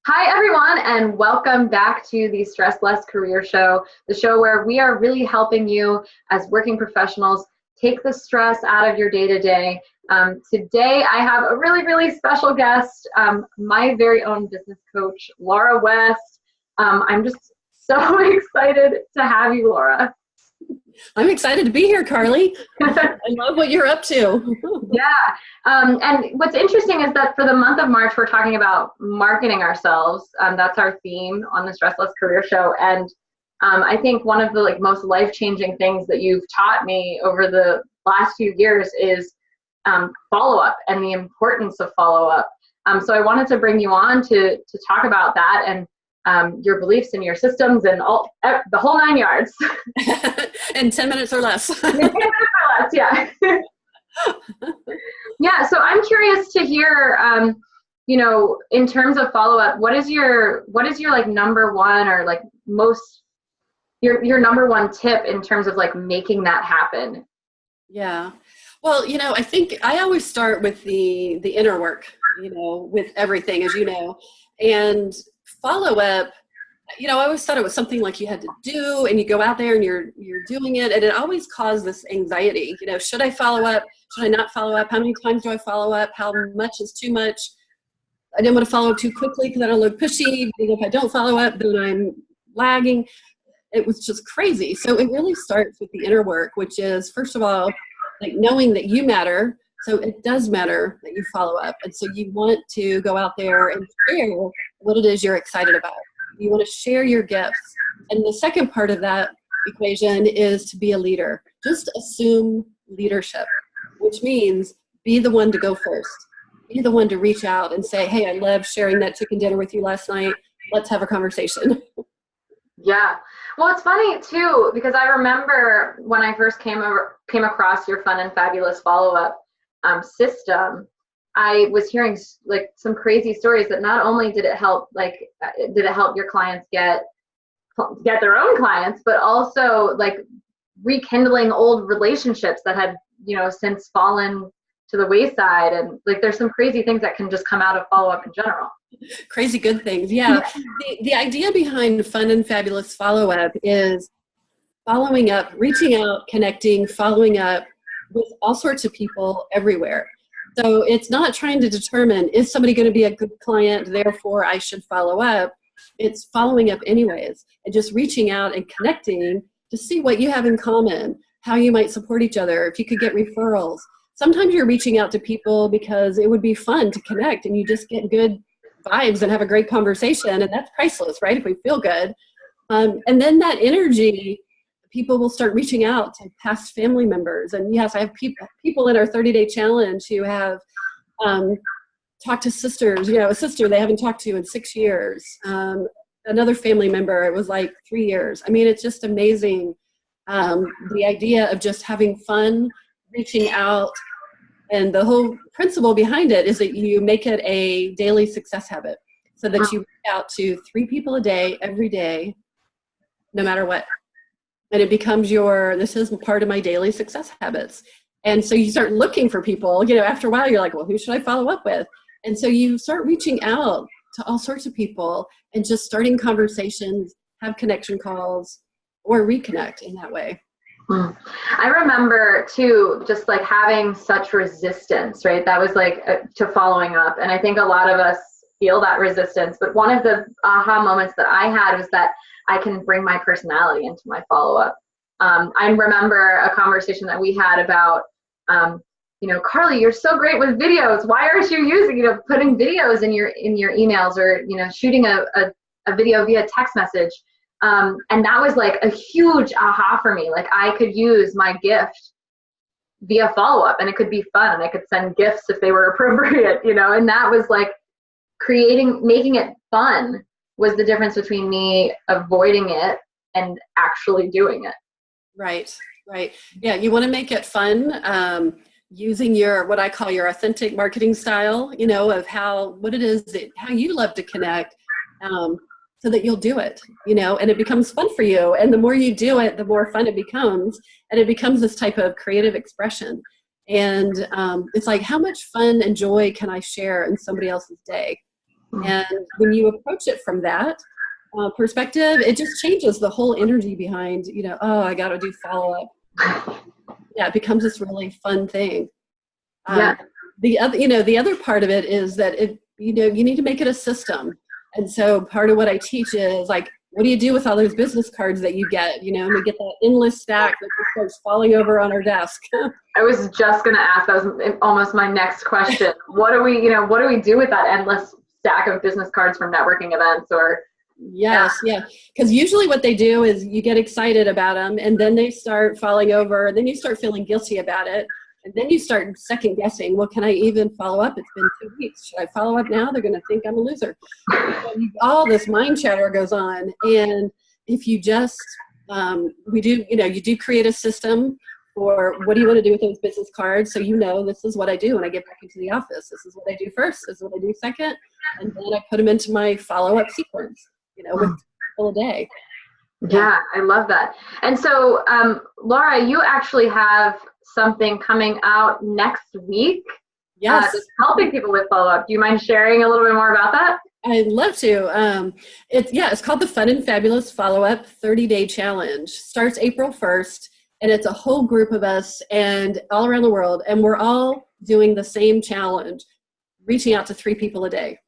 Hi, everyone, and welcome back to the Stress Less Career Show, the show where we are really helping you as working professionals take the stress out of your day-to-day. Today, I have a really special guest, my very own business coach, Laura West. I'm just so excited to have you, Laura. I'm excited to be here, Carly. I love what you're up to. Yeah. And what's interesting is that for the month of March, we're talking about marketing ourselves. That's our theme on the Stress Less Career Show. And I think one of the most life-changing things that you've taught me over the last few years is follow-up and the importance of follow-up. So I wanted to bring you on to talk about that and your beliefs and your systems and the whole 9 yards. In 10 minutes or less. In 10 minutes or less, yeah. Yeah, so I'm curious to hear, in terms of follow-up, what is your number one or your number one tip in terms of making that happen? Yeah. Well, I think I always start with the inner work, with everything, as you know. And follow-up, I always thought it was something like you had to do, and you go out there and you're doing it, and it always caused this anxiety. Should I follow up? Should I not follow up? How many times do I follow up? How much is too much? I didn't want to follow up too quickly because I don't look pushy. If I don't follow up, then I'm lagging. It was just crazy. So it really starts with the inner work, which is, first of all, knowing that you matter. So it does matter that you follow up. And so you want to go out there and share what it is you're excited about. You want to share your gifts. And the second part of that equation is to be a leader. Just assume leadership, which means be the one to go first. Be the one to reach out and say, hey, I loved sharing that chicken dinner with you last night. Let's have a conversation. Yeah. Well, it's funny too, because I remember when I first came across your Fun and Fabulous follow-up system, I was hearing some crazy stories that not only did it help your clients get their own clients, but also rekindling old relationships that had since fallen to the wayside. And there's some crazy things that can just come out of follow-up in general. Crazy good things. Yeah. The idea behind Fun and Fabulous follow-up is following up, reaching out, connecting, following up with all sorts of people everywhere. So it's not trying to determine, is somebody going to be a good client, therefore I should follow up. It's following up anyways, and just reaching out and connecting to see what you have in common, how you might support each other, if you could get referrals. Sometimes you're reaching out to people because it would be fun to connect and you just get good vibes and have a great conversation, and that's priceless, right? If we feel good. And then that energy, people will start reaching out to past family members. And yes, I have people in our 30-day challenge who have talked to sisters, a sister they haven't talked to in 6 years. Another family member, it was 3 years. I mean, it's just amazing. The idea of just having fun, reaching out, and the whole principle behind it is that you make it a daily success habit so that you reach out to 3 people a day, every day, no matter what. And it becomes this is part of my daily success habits. And so you start looking for people, after a while you're like, well, who should I follow up with? And so you start reaching out to all sorts of people and just starting conversations, have connection calls, or reconnect in that way. I remember too, just having such resistance, right? That was to following up. And I think a lot of us feel that resistance. But one of the aha moments that I had was that I can bring my personality into my follow-up. I remember a conversation that we had about, Carly, you're so great with videos. Why aren't you using, putting videos in your emails or, shooting a video via text message? And that was a huge aha for me. I could use my gift via follow-up and it could be fun and I could send gifts if they were appropriate, and that was making it fun was the difference between me avoiding it and actually doing it. Right. Yeah, you want to make it fun, using what I call your authentic marketing style, of what it is how you love to connect, so that you'll do it, and it becomes fun for you. And the more you do it, the more fun it becomes. And it becomes this type of creative expression. And it's how much fun and joy can I share in somebody else's day? And when you approach it from that perspective, it just changes the whole energy behind, oh, I got to do follow-up. Yeah, it becomes this really fun thing. Yeah. The other part of it is that you need to make it a system. And so part of what I teach is like, what do you do with all those business cards that you get? And we get that endless stack that just starts falling over on our desk. I was just going to ask, that was almost my next question. What do we do with that endless stack of business cards from networking events or? Yes, yeah. Because usually what they do is you get excited about them and then they start falling over, and then you start feeling guilty about it. And then you start second guessing, well, can I even follow up? It's been 2 weeks. Should I follow up now? They're going to think I'm a loser. All this mind chatter goes on. And if you just, you do create a system for what do you want to do with those business cards. So this is what I do when I get back into the office. This is what I do first. This is what I do second. And then I put them into my follow-up sequence, with people a day. Yeah, I love that. And so, Laura, you actually have something coming out next week. Yes. Just helping people with follow-up. Do you mind sharing a little bit more about that? I'd love to. It's called the Fun and Fabulous Follow-Up 30-Day Challenge. Starts April 1st, and it's a whole group of us and all around the world, and we're all doing the same challenge, reaching out to 3 people a day.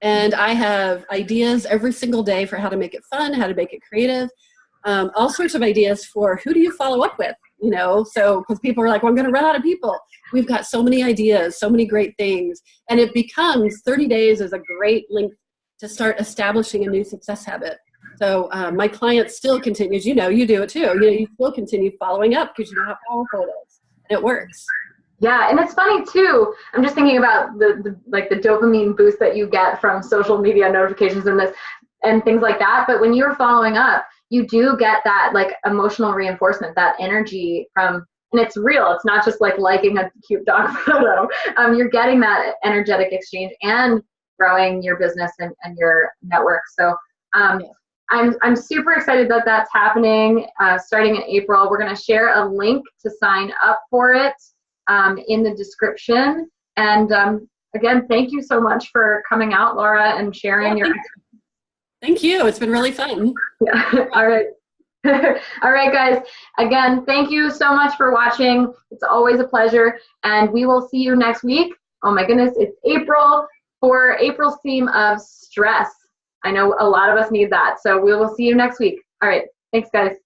And I have ideas every single day for how to make it fun, how to make it creative, all sorts of ideas for who do you follow up with, so because people are like, well, I'm going to run out of people. We've got so many ideas, so many great things. And it becomes 30 days is a great length to start establishing a new success habit. So my client still continues, you do it too. You still continue following up because you know how powerful it is and it works. Yeah, and it's funny too. I'm just thinking about the dopamine boost that you get from social media notifications and things like that. But when you're following up, you do get that like emotional reinforcement, that energy from, and it's real. It's not just like liking a cute dog photo. You're getting that energetic exchange and growing your business and your network. So I'm super excited that that's happening starting in April. We're going to share a link to sign up for it in the description. And again, thank you so much for coming out, Laura, and sharing your. Thank you. It's been really fun. Yeah. All right. All right, guys. Again, thank you so much for watching. It's always a pleasure. And we will see you next week. Oh my goodness, it's April for April's theme of stress. I know a lot of us need that. So we will see you next week. All right. Thanks, guys.